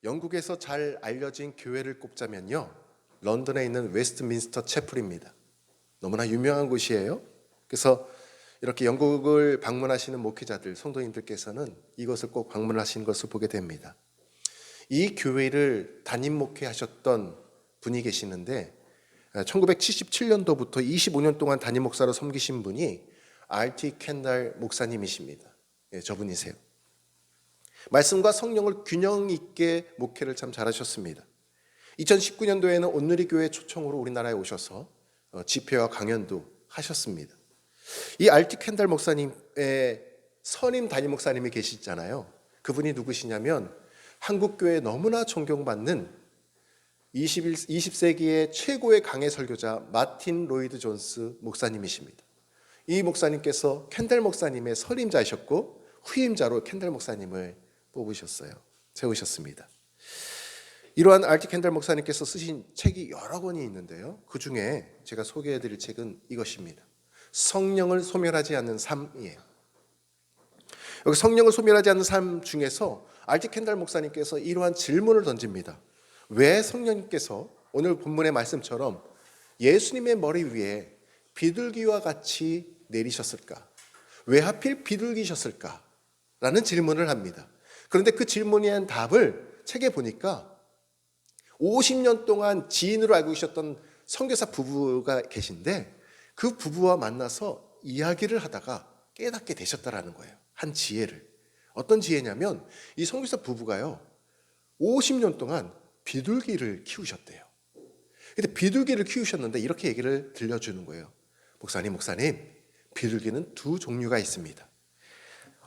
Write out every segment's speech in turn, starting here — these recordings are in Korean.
영국에서 잘 알려진 교회를 꼽자면요, 런던에 있는 웨스트민스터 채플입니다. 너무나 유명한 곳이에요. 그래서 이렇게 영국을 방문하시는 목회자들, 성도님들께서는 이것을 꼭 방문하시는 것을 보게 됩니다. 이 교회를 담임 목회하셨던 분이 계시는데 1977년도부터 25년 동안 담임 목사로 섬기신 분이 R.T. 켄달 목사님이십니다. 저분이세요. 말씀과 성령을 균형 있게 목회를 참 잘하셨습니다. 2019년도에는 온누리교회 초청으로 우리나라에 오셔서 집회와 강연도 하셨습니다. 이 R.T. 켄달 목사님의 선임 담임 목사님이 계시잖아요. 그분이 누구시냐면 한국교회에 너무나 존경받는 20세기의 최고의 강해 설교자 마틴 로이드 존스 목사님이십니다. 이 목사님께서 켄달 목사님의 선임자이셨고 후임자로 켄달 목사님을 뽑으셨어요. 세우셨습니다. 이러한 R.T. 켄달 목사님께서 쓰신 책이 여러 권이 있는데요. 그 중에 제가 소개해드릴 책은 이것입니다. 성령을 소멸하지 않는 삶이에요. 여기 성령을 소멸하지 않는 삶 중에서 R.T. 켄달 목사님께서 이러한 질문을 던집니다. 왜 성령님께서 오늘 본문의 말씀처럼 예수님의 머리 위에 비둘기와 같이 내리셨을까? 왜 하필 비둘기셨을까? 라는 질문을 합니다. 그런데 그 질문에 대한 답을 책에 보니까 50년 동안 지인으로 알고 계셨던 선교사 부부가 계신데 그 부부와 만나서 이야기를 하다가 깨닫게 되셨다라는 거예요. 한 지혜를. 어떤 지혜냐면 이 선교사 부부가요 50년 동안 비둘기를 키우셨대요. 근데 비둘기를 키우셨는데 이렇게 얘기를 들려주는 거예요. 목사님, 비둘기는 두 종류가 있습니다.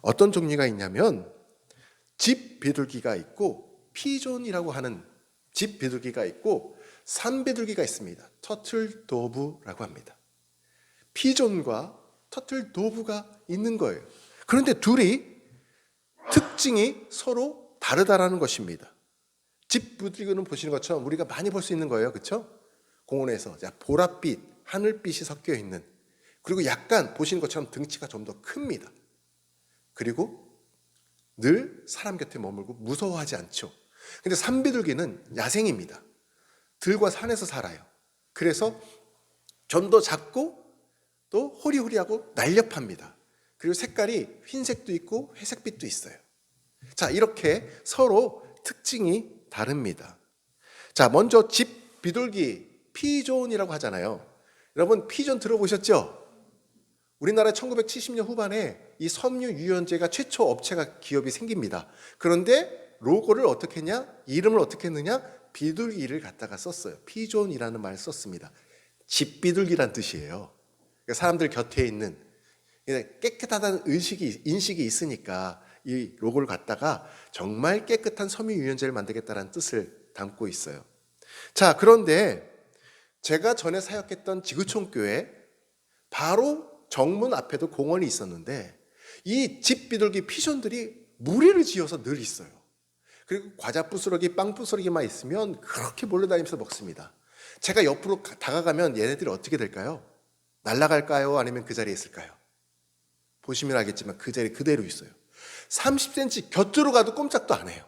어떤 종류가 있냐면 집 비둘기가 있고 피존이라고 하는 집 비둘기가 있고 산 비둘기가 있습니다. 터틀 도브라고 합니다. 피존과 터틀 도브가 있는 거예요. 그런데 둘이 특징이 서로 다르다라는 것입니다. 집 비둘기는 보시는 것처럼 우리가 많이 볼 수 있는 거예요. 그렇죠? 공원에서 보랏빛, 하늘빛이 섞여 있는, 그리고 약간 보시는 것처럼 등치가 좀 더 큽니다. 그리고 늘 사람 곁에 머물고 무서워하지 않죠. 근데 산비둘기는 야생입니다. 들과 산에서 살아요. 그래서 좀 더 작고 또 호리호리하고 날렵합니다. 그리고 색깔이 흰색도 있고 회색빛도 있어요. 자, 이렇게 서로 특징이 다릅니다. 자, 먼저 집 비둘기 피존이라고 하잖아요. 여러분 피존 들어보셨죠? 우리나라 1970년 후반에 이 섬유 유연제가 최초 업체가 기업이 생깁니다. 그런데 로고를 어떻게 했냐? 이름을 어떻게 했느냐? 비둘기를 갖다가 썼어요. 피존이라는 말을 썼습니다. 집 비둘기란 뜻이에요. 그러니까 사람들 곁에 있는 깨끗하다는 인식이 있으니까 이 로고를 갖다가 정말 깨끗한 섬유 유연제를 만들겠다는 뜻을 담고 있어요. 자, 그런데 제가 전에 사역했던 지구촌 교회 바로 정문 앞에도 공원이 있었는데 이 집 비둘기 피존들이 무리를 지어서 늘 있어요. 그리고 과자 부스러기, 빵 부스러기만 있으면 그렇게 몰려다니면서 먹습니다. 제가 옆으로 다가가면 얘네들이 어떻게 될까요? 날아갈까요? 아니면 그 자리에 있을까요? 보시면 알겠지만 그 자리에 그대로 있어요. 30cm 곁으로 가도 꼼짝도 안 해요.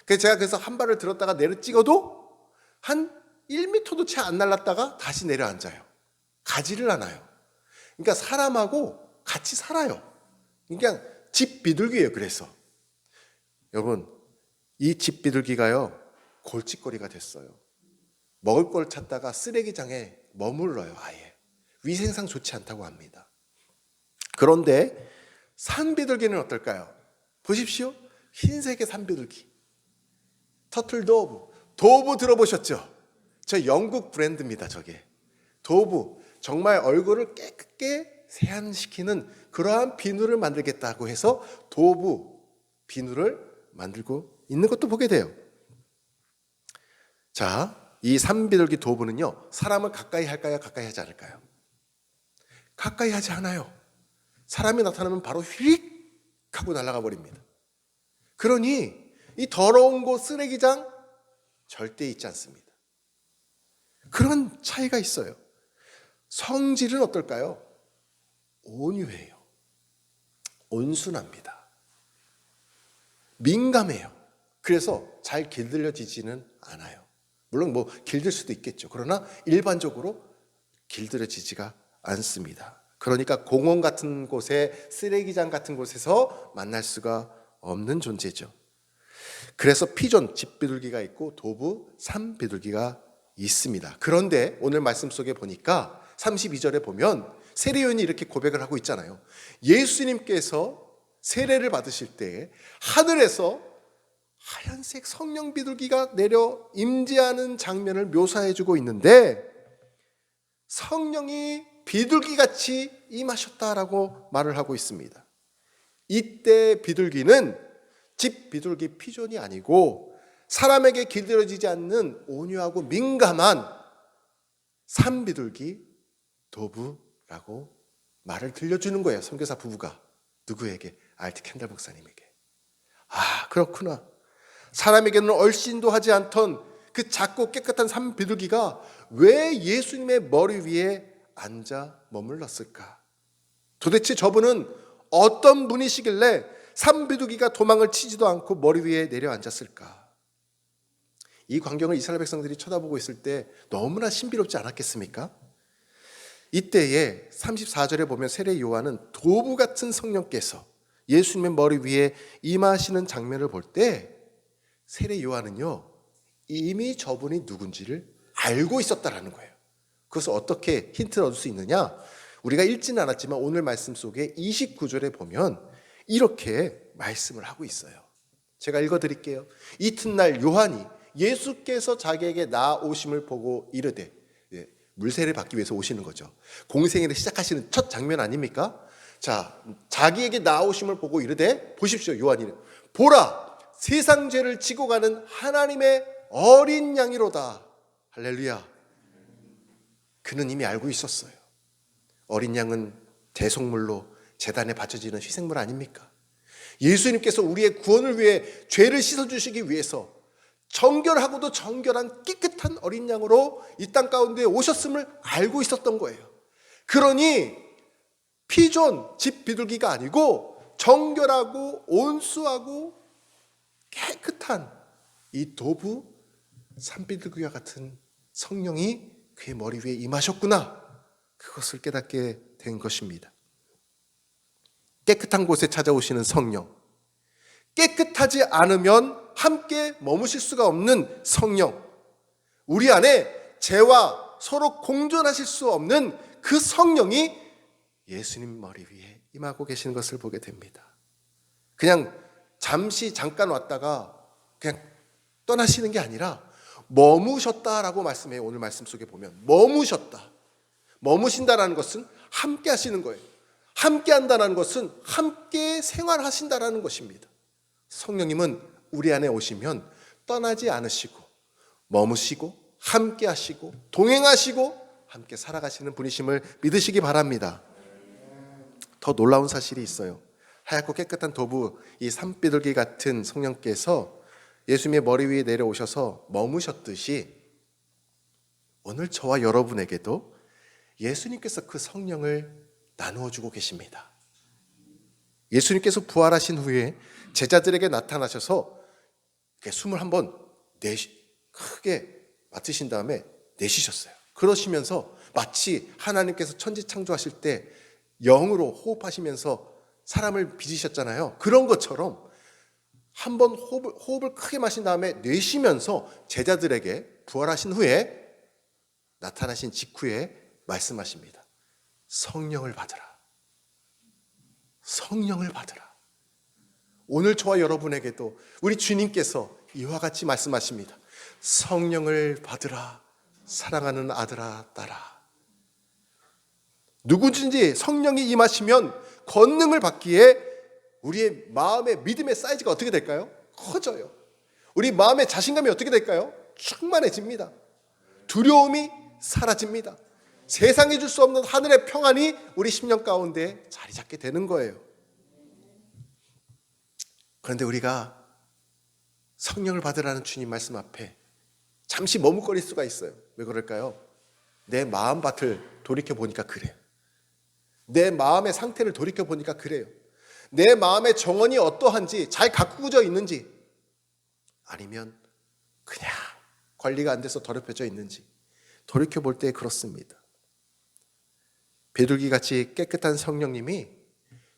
그래서 한 발을 들었다가 내려 찍어도 한 1m도 채 안 날랐다가 다시 내려앉아요. 가지를 않아요. 그러니까 사람하고 같이 살아요. 그러니까 집 비둘기예요. 그래서 여러분, 이 집 비둘기가요 골칫거리가 됐어요. 먹을 걸 찾다가 쓰레기장에 머물러요. 아예 위생상 좋지 않다고 합니다. 그런데 산비둘기는 어떨까요? 보십시오. 흰색의 산비둘기 터틀 도브 들어보셨죠? 저 영국 브랜드입니다. 저게 도브. 정말 얼굴을 깨끗게 세안시키는 그러한 비누를 만들겠다고 해서 도브 비누를 만들고 있는 것도 보게 돼요. 자, 이 산비둘기 도브는요 사람을 가까이 할까요? 가까이 하지 않을까요? 가까이 하지 않아요. 사람이 나타나면 바로 휙 하고 날아가 버립니다. 그러니 이 더러운 곳 쓰레기장 절대 있지 않습니다. 그런 차이가 있어요. 성질은 어떨까요? 온유해요. 온순합니다. 민감해요. 그래서 잘 길들여지지는 않아요. 물론 뭐 길들 수도 있겠죠. 그러나 일반적으로 길들여지지가 않습니다. 그러니까 공원 같은 곳에, 쓰레기장 같은 곳에서 만날 수가 없는 존재죠. 그래서 피존, 집 비둘기가 있고 도부, 산 비둘기가 있습니다. 그런데 오늘 말씀 속에 보니까 32절에 보면 세례 요한이 이렇게 고백을 하고 있잖아요. 예수님께서 세례를 받으실 때 하늘에서 하얀색 성령 비둘기가 내려 임재하는 장면을 묘사해주고 있는데, 성령이 비둘기같이 임하셨다라고 말을 하고 있습니다. 이때 비둘기는 집 비둘기 피존이 아니고 사람에게 길들여지지 않는 온유하고 민감한 산 비둘기 도부라고 말을 들려주는 거예요. 선교사 부부가 누구에게? 알트 캔들 목사님에게. 아, 그렇구나. 사람에게는 얼씬도 하지 않던 그 작고 깨끗한 산 비둘기가 왜 예수님의 머리 위에 앉아 머물렀을까? 도대체 저분은 어떤 분이시길래 산 비둘기가 도망을 치지도 않고 머리 위에 내려앉았을까? 이 광경을 이스라엘 백성들이 쳐다보고 있을 때 너무나 신비롭지 않았겠습니까? 이때에 34절에 보면 세례 요한은 도부 같은 성령께서 예수님의 머리 위에 임하시는 장면을 볼 때 세례 요한은요, 이미 저분이 누군지를 알고 있었다라는 거예요. 그것을 어떻게 힌트를 얻을 수 있느냐? 우리가 읽지는 않았지만 오늘 말씀 속에 29절에 보면 이렇게 말씀을 하고 있어요. 제가 읽어드릴게요. 이튿날 요한이 예수께서 자기에게 나오심을 보고 이르되, 물세례를 받기 위해서 오시는 거죠. 공생애를 시작하시는 첫 장면 아닙니까? 자, 자기에게 나오심을 보고 이르되, 보십시오. 요한이 보라, 세상 죄를 지고 가는 하나님의 어린 양이로다. 할렐루야. 그는 이미 알고 있었어요. 어린 양은 대속물로 제단에 바쳐지는 희생물 아닙니까? 예수님께서 우리의 구원을 위해 죄를 씻어주시기 위해서 정결하고도 정결한 깨끗한 어린 양으로 이 땅 가운데 오셨음을 알고 있었던 거예요. 그러니 피존, 집 비둘기가 아니고 정결하고 온수하고 깨끗한 이 도부, 산비둘기와 같은 성령이 그의 머리 위에 임하셨구나. 그것을 깨닫게 된 것입니다. 깨끗한 곳에 찾아오시는 성령, 깨끗하지 않으면 함께 머무실 수가 없는 성령, 우리 안에 죄와 서로 공존하실 수 없는 그 성령이 예수님 머리 위에 임하고 계시는 것을 보게 됩니다. 그냥 잠깐 왔다가 그냥 떠나시는 게 아니라 머무셨다라고 말씀해요. 오늘 말씀 속에 보면 머무셨다. 머무신다라는 것은 함께 하시는 거예요. 함께 한다는 것은 함께 생활하신다라는 것입니다. 성령님은 우리 안에 오시면 떠나지 않으시고 머무시고 함께 하시고 동행하시고 함께 살아가시는 분이심을 믿으시기 바랍니다. 더 놀라운 사실이 있어요. 하얗고 깨끗한 도부, 이 산비둘기 같은 성령께서 예수님의 머리 위에 내려오셔서 머무셨듯이 오늘 저와 여러분에게도 예수님께서 그 성령을 나누어 주고 계십니다. 예수님께서 부활하신 후에 제자들에게 나타나셔서 숨을 한번 크게 맡으신 다음에 내쉬셨어요. 그러시면서 마치 하나님께서 천지 창조하실 때 영으로 호흡하시면서 사람을 빚으셨잖아요. 그런 것처럼 한번 호흡을 크게 마신 다음에 내쉬면서 제자들에게 부활하신 후에 나타나신 직후에 말씀하십니다. 성령을 받으라. 성령을 받으라. 오늘 저와 여러분에게도 우리 주님께서 이와 같이 말씀하십니다. 성령을 받으라. 사랑하는 아들아, 딸아. 누구든지 성령이 임하시면 권능을 받기에 우리의 마음의 믿음의 사이즈가 어떻게 될까요? 커져요. 우리 마음의 자신감이 어떻게 될까요? 충만해집니다. 두려움이 사라집니다. 세상에 줄 수 없는 하늘의 평안이 우리 심령 가운데 자리 잡게 되는 거예요. 그런데 우리가 성령을 받으라는 주님 말씀 앞에 잠시 머뭇거릴 수가 있어요. 왜 그럴까요? 내 마음밭을 돌이켜보니까 그래요. 내 마음의 상태를 돌이켜보니까 그래요. 내 마음의 정원이 어떠한지, 잘 가꾸어져 있는지, 아니면 그냥 관리가 안 돼서 더럽혀져 있는지 돌이켜볼 때 그렇습니다. 비둘기같이 깨끗한 성령님이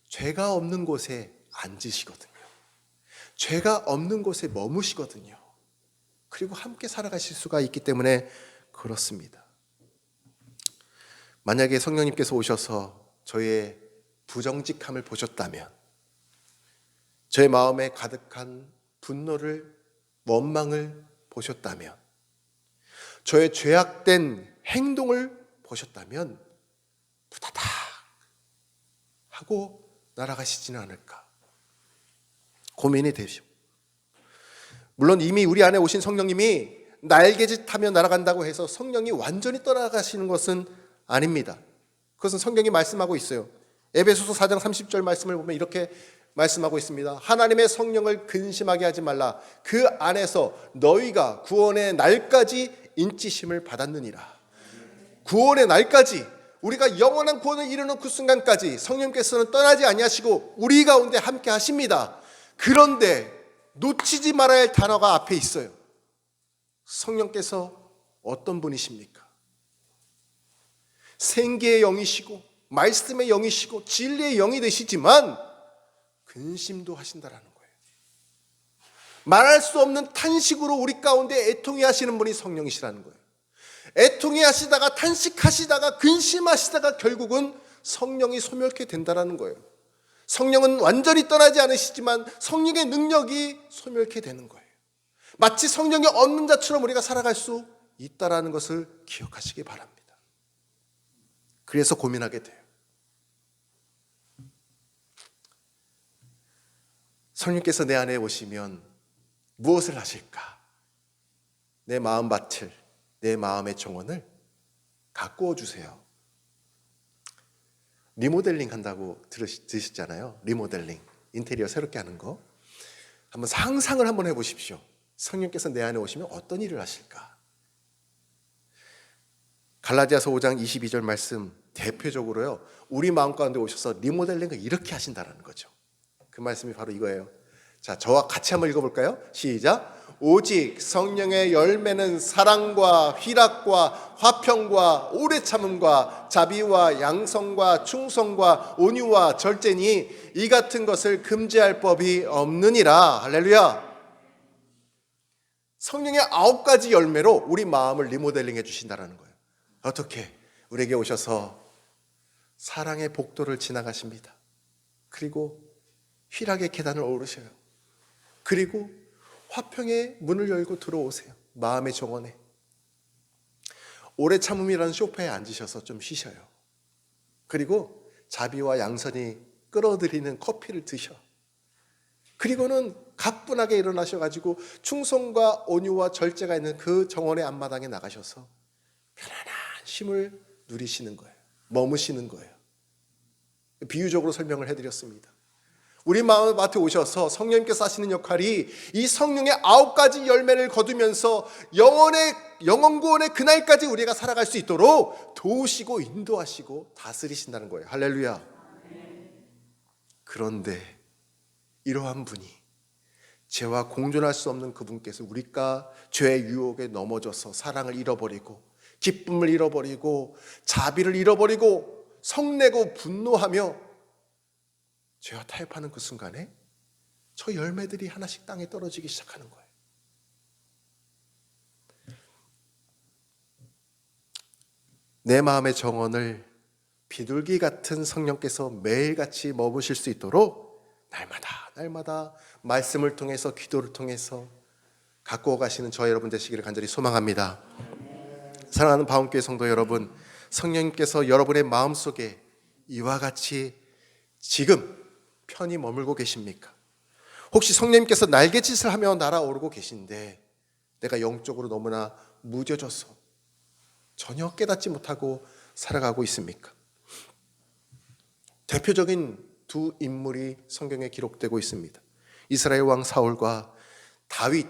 죄가 없는 곳에 앉으시거든요. 죄가 없는 곳에 머무시거든요. 그리고 함께 살아가실 수가 있기 때문에 그렇습니다. 만약에 성령님께서 오셔서 저의 부정직함을 보셨다면, 저의 마음에 가득한 분노를, 원망을 보셨다면, 저의 죄악된 행동을 보셨다면 부다닥 하고 날아가시지는 않을까 고민이 되죠. 물론 이미 우리 안에 오신 성령님이 날개짓하며 날아간다고 해서 성령이 완전히 떠나가시는 것은 아닙니다. 그것은 성경이 말씀하고 있어요. 에베소서 4장 30절 말씀을 보면 이렇게 말씀하고 있습니다. 하나님의 성령을 근심하게 하지 말라. 그 안에서 너희가 구원의 날까지 인치심을 받았느니라. 구원의 날까지, 우리가 영원한 구원을 이루는 그 순간까지 성령께서는 떠나지 아니하시고 우리 가운데 함께 하십니다. 그런데 놓치지 말아야 할 단어가 앞에 있어요. 성령께서 어떤 분이십니까? 생기의 영이시고 말씀의 영이시고 진리의 영이 되시지만 근심도 하신다라는 거예요. 말할 수 없는 탄식으로 우리 가운데 애통해 하시는 분이 성령이시라는 거예요. 애통해 하시다가 탄식하시다가 근심하시다가 결국은 성령이 소멸케 된다라는 거예요. 성령은 완전히 떠나지 않으시지만 성령의 능력이 소멸케 되는 거예요. 마치 성령이 없는 자처럼 우리가 살아갈 수 있다라는 것을 기억하시기 바랍니다. 그래서 고민하게 돼요. 성령께서 내 안에 오시면 무엇을 하실까? 내 마음밭을, 내 마음의 정원을 가꾸어 주세요. 리모델링 한다고 들으셨잖아요. 리모델링, 인테리어 새롭게 하는 거. 한번 상상을 한번 해보십시오. 성령께서 내 안에 오시면 어떤 일을 하실까? 갈라디아서 5장 22절 말씀 대표적으로요, 우리 마음 가운데 오셔서 리모델링을 이렇게 하신다는 거죠. 그 말씀이 바로 이거예요. 자, 저와 같이 한번 읽어볼까요? 시작. 오직 성령의 열매는 사랑과 희락과 화평과 오래 참음과 자비와 양성과 충성과 온유와 절제니 이 같은 것을 금지할 법이 없느니라. 할렐루야. 성령의 9가지 열매로 우리 마음을 리모델링 해주신다는 거예요. 어떻게? 우리에게 오셔서 사랑의 복도를 지나가십니다. 그리고 희락의 계단을 오르셔요. 그리고 화평의 문을 열고 들어오세요. 마음의 정원에. 오래 참음이라는 소파에 앉으셔서 좀 쉬셔요. 그리고 자비와 양선이 끌어들이는 커피를 드셔. 그리고는 가뿐하게 일어나셔가지고 충성과 온유와 절제가 있는 그 정원의 앞마당에 나가셔서 편안한 쉼을 누리시는 거예요. 머무시는 거예요. 비유적으로 설명을 해드렸습니다. 우리 마음밭에 오셔서 성령님께서 하시는 역할이 이 성령의 9가지 열매를 거두면서 영원구원의 그날까지 우리가 살아갈 수 있도록 도우시고 인도하시고 다스리신다는 거예요. 할렐루야. 그런데 이러한 분이, 죄와 공존할 수 없는 그분께서 우리가 죄의 유혹에 넘어져서 사랑을 잃어버리고 기쁨을 잃어버리고 자비를 잃어버리고 성내고 분노하며 죄와 타협하는 그 순간에 저 열매들이 하나씩 땅에 떨어지기 시작하는 거예요. 내 마음의 정원을 비둘기 같은 성령께서 매일같이 머무실 수 있도록 날마다 말씀을 통해서, 기도를 통해서 가꾸어 가시는 저 여러분 되시기를 간절히 소망합니다. 사랑하는 바움교회 성도 여러분, 성령님께서 여러분의 마음속에 이와 같이 지금 편히 머물고 계십니까? 혹시 성령님께서 날갯짓을 하며 날아오르고 계신데 내가 영적으로 너무나 무뎌져서 전혀 깨닫지 못하고 살아가고 있습니까? 대표적인 두 인물이 성경에 기록되고 있습니다. 이스라엘 왕 사울과 다윗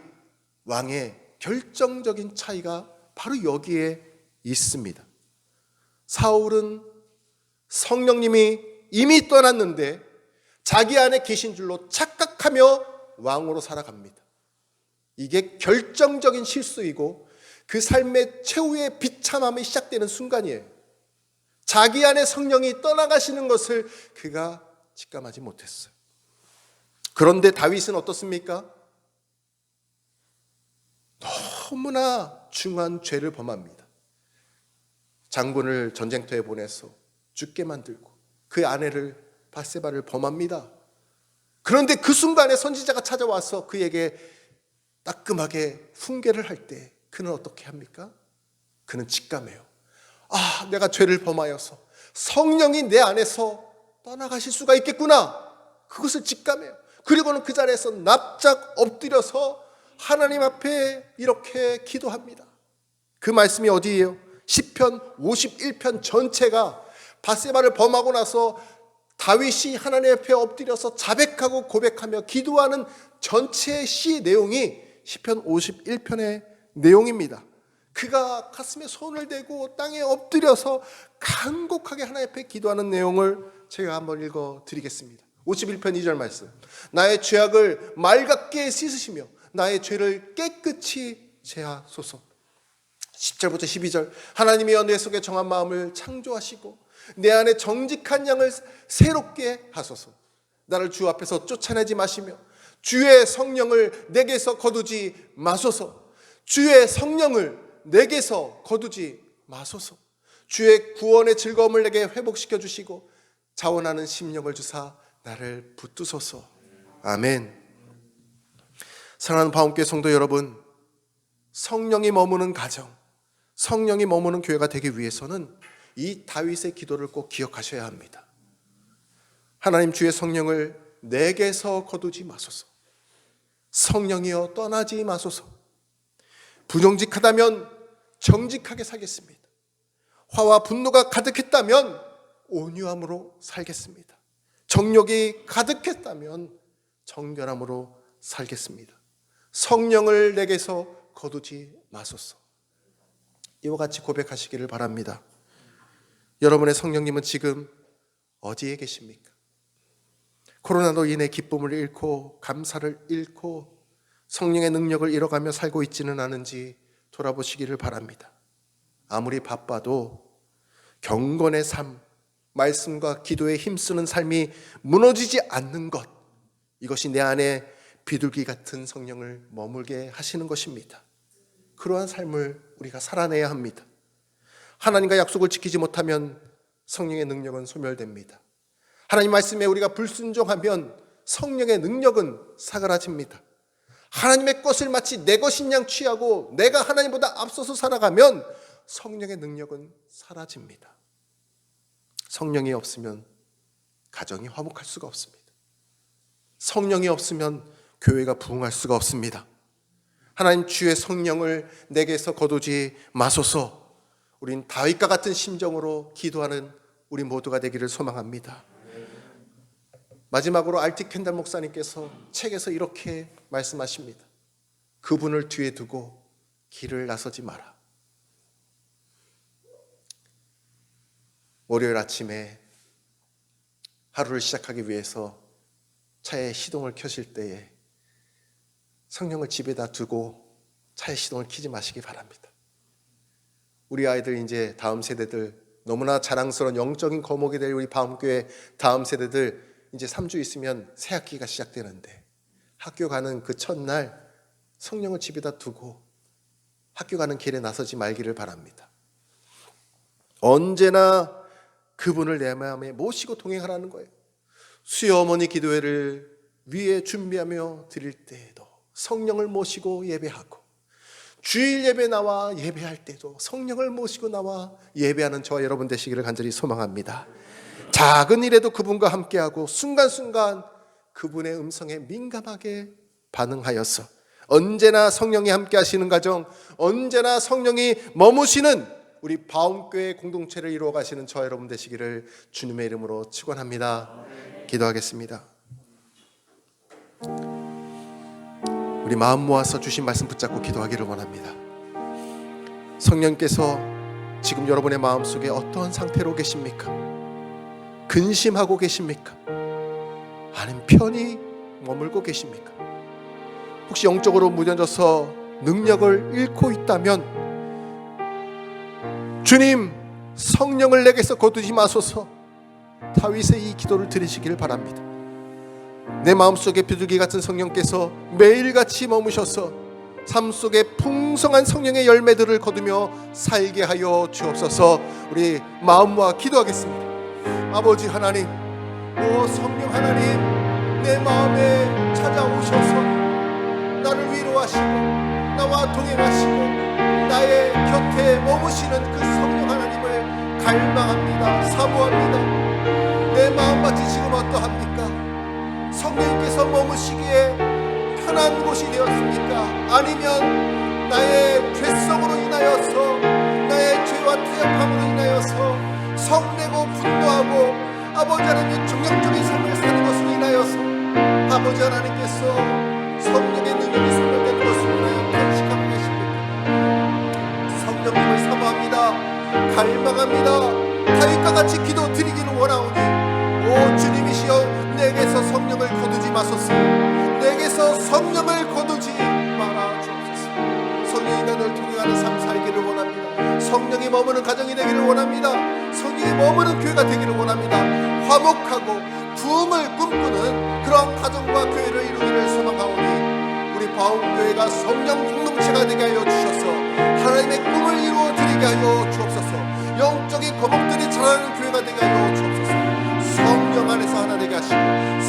왕의 결정적인 차이가 바로 여기에 있습니다. 사울은 성령님이 이미 떠났는데 자기 안에 계신 줄로 착각하며 왕으로 살아갑니다. 이게 결정적인 실수이고 그 삶의 최후의 비참함이 시작되는 순간이에요. 자기 안에 성령이 떠나가시는 것을 그가 직감하지 못했어요. 그런데 다윗은 어떻습니까? 너무나 중한 죄를 범합니다. 장군을 전쟁터에 보내서 죽게 만들고 그 아내를 밧세바를 범합니다. 그런데 그 순간에 선지자가 찾아와서 그에게 따끔하게 훈계를 할 때 그는 어떻게 합니까? 그는 직감해요. 아, 내가 죄를 범하여서 성령이 내 안에서 떠나가실 수가 있겠구나. 그것을 직감해요. 그리고는 그 자리에서 납작 엎드려서 하나님 앞에 이렇게 기도합니다. 그 말씀이 어디예요? 시편 51편 전체가 밧세바를 범하고 나서 다윗이 하나님 앞에 엎드려서 자백하고 고백하며 기도하는 전체 시 내용이 시편 51편의 내용입니다. 그가 가슴에 손을 대고 땅에 엎드려서 간곡하게 하나님 앞에 기도하는 내용을 제가 한번 읽어드리겠습니다. 51편 2절 말씀. 나의 죄악을 맑게 씻으시며 나의 죄를 깨끗이 제하소서. 10절부터 12절. 하나님이여 내 속에 정한 마음을 창조하시고 내 안에 정직한 양을 새롭게 하소서. 나를 주 앞에서 쫓아내지 마시며 주의 성령을 내게서 거두지 마소서. 주의 성령을 내게서 거두지 마소서. 주의 구원의 즐거움을 내게 회복시켜 주시고 자원하는 심령을 주사 나를 붙드소서. 아멘. 사랑하는 바움교회 성도 여러분, 성령이 머무는 가정, 성령이 머무는 교회가 되기 위해서는 이 다윗의 기도를 꼭 기억하셔야 합니다. 하나님, 주의 성령을 내게서 거두지 마소서. 성령이여 떠나지 마소서. 부정직하다면 정직하게 살겠습니다. 화와 분노가 가득했다면 온유함으로 살겠습니다. 정욕이 가득했다면 정결함으로 살겠습니다. 성령을 내게서 거두지 마소서. 이와 같이 고백하시기를 바랍니다. 여러분의 성령님은 지금 어디에 계십니까? 코로나로 인해 기쁨을 잃고 감사를 잃고 성령의 능력을 잃어가며 살고 있지는 않은지 돌아보시기를 바랍니다. 아무리 바빠도 경건의 삶, 말씀과 기도에 힘쓰는 삶이 무너지지 않는 것, 이것이 내 안에 비둘기 같은 성령을 머물게 하시는 것입니다. 그러한 삶을 우리가 살아내야 합니다. 하나님과 약속을 지키지 못하면 성령의 능력은 소멸됩니다. 하나님 말씀에 우리가 불순종하면 성령의 능력은 사그라집니다. 하나님의 것을 마치 내 것인 양 취하고 내가 하나님보다 앞서서 살아가면 성령의 능력은 사라집니다. 성령이 없으면 가정이 화목할 수가 없습니다. 성령이 없으면 교회가 부흥할 수가 없습니다. 하나님, 주의 성령을 내게서 거두지 마소서. 우린 다윗과 같은 심정으로 기도하는 우리 모두가 되기를 소망합니다. 마지막으로 알티 켄달 목사님께서 책에서 이렇게 말씀하십니다. 그분을 뒤에 두고 길을 나서지 마라. 월요일 아침에 하루를 시작하기 위해서 차에 시동을 켜실 때에 성령을 집에다 두고 차에 시동을 켜지 마시기 바랍니다. 우리 아이들, 이제 다음 세대들, 너무나 자랑스러운 영적인 거목이 될 우리 바움교회 다음 세대들, 이제 3주 있으면 새 학기가 시작되는데 학교 가는 그 첫날 성령을 집에다 두고 학교 가는 길에 나서지 말기를 바랍니다. 언제나 그분을 내 마음에 모시고 동행하라는 거예요. 수요 어머니 기도회를 위해 준비하며 드릴 때에도 성령을 모시고 예배하고, 주일 예배 나와 예배할 때도 성령을 모시고 나와 예배하는 저와 여러분 되시기를 간절히 소망합니다. 작은 일에도 그분과 함께하고 순간순간 그분의 음성에 민감하게 반응하여서 언제나 성령이 함께 하시는 가정, 언제나 성령이 머무시는 우리 바움교회 공동체를 이루어 가시는 저와 여러분 되시기를 주님의 이름으로 축원합니다. 기도하겠습니다. 우리 마음 모아서 주신 말씀 붙잡고 기도하기를 원합니다. 성령께서 지금 여러분의 마음속에 어떠한 상태로 계십니까? 근심하고 계십니까? 아니면 편히 머물고 계십니까? 혹시 영적으로 무뎌져서 능력을 잃고 있다면 주님, 성령을 내게서 거두지 마소서. 다윗의 이 기도를 드리시기를 바랍니다. 내 마음속에 비둘기 같은 성령께서 매일같이 머무셔서 삶 속에 풍성한 성령의 열매들을 거두며 살게 하여 주옵소서. 우리 마음과 기도하겠습니다. 아버지 하나님, 오 성령 하나님, 내 마음에 찾아오셔서 나를 위로하시고 나와 동행하시고 나의 곁에 머무시는 그 성령 하나님을 갈망합니다. 사모합니다. 내 마음밭이 지금 어떠합니까? 성령님께서 머무시기에 편한 곳이 되었습니까? 아니면 나의 죄성으로 인하여서, 나의 죄와 태역함으로 인하여서 성내고 분노하고 아버지 하나님의 종역적인 삶을 사는 것으로 인하여서 아버지 하나님께서 성령의 능력이 소멸된 것으로 인하여 탄식하고 계십니다. 성령님을 사모합니다. 갈망합니다. 다윗과 같이 기도 드리기를 원하오니 오 주님이시여, 내게서 성령을 거두지 마소서. 내게서 성령을 거두지 말아 주옵소서. 성령이 나를 통행하는 삶 살기를 원합니다. 성령이 머무는 가정이 되기를 원합니다. 성령이 머무는 교회가 되기를 원합니다. 화목하고 부흥을 꿈꾸는 그런 가정과 교회를 이루기를 소망하오니 우리 바움교회가 성령 공동체가 되게 하여 주셔서 하나님의 꿈을 이루어 드리게 하여 주옵소서. 영적인 거목들이 자라는 교회가 되게 하여 주옵소서. 성령 안에서 하나 되게 하시고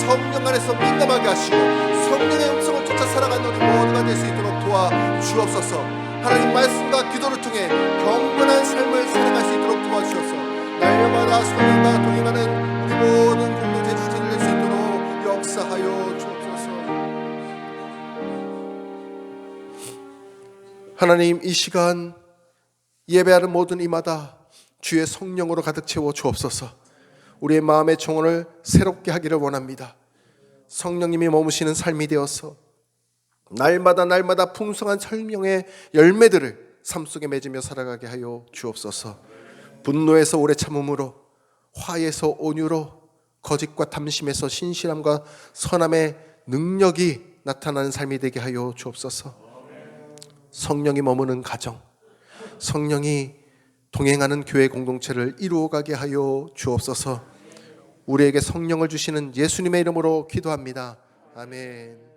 성령 안에서 민감하게 하시고 성령의 음성을 쫓아 살아가는 우리 모두가 될 수 있도록 도와주옵소서. 하나님 말씀과 기도를 통해 경건한 삶을 살아갈 수 있도록 도와주셔서 날마다 성령과 동행하는 우리 모든 공동체 주체를 낼 수 있도록 역사하여 주옵소서. 하나님, 이 시간 예배하는 모든 이마다 주의 성령으로 가득 채워 주옵소서. 우리의 마음의 정원을 새롭게 하기를 원합니다. 성령님이 머무시는 삶이 되어서 날마다 풍성한 설명의 열매들을 삶 속에 맺으며 살아가게 하여 주옵소서. 분노에서 오래 참음으로, 화에서 온유로, 거짓과 탐심에서 신실함과 선함의 능력이 나타나는 삶이 되게 하여 주옵소서. 성령이 머무는 가정, 성령이 동행하는 교회 공동체를 이루어가게 하여 주옵소서. 우리에게 성령을 주시는 예수님의 이름으로 기도합니다. 아멘.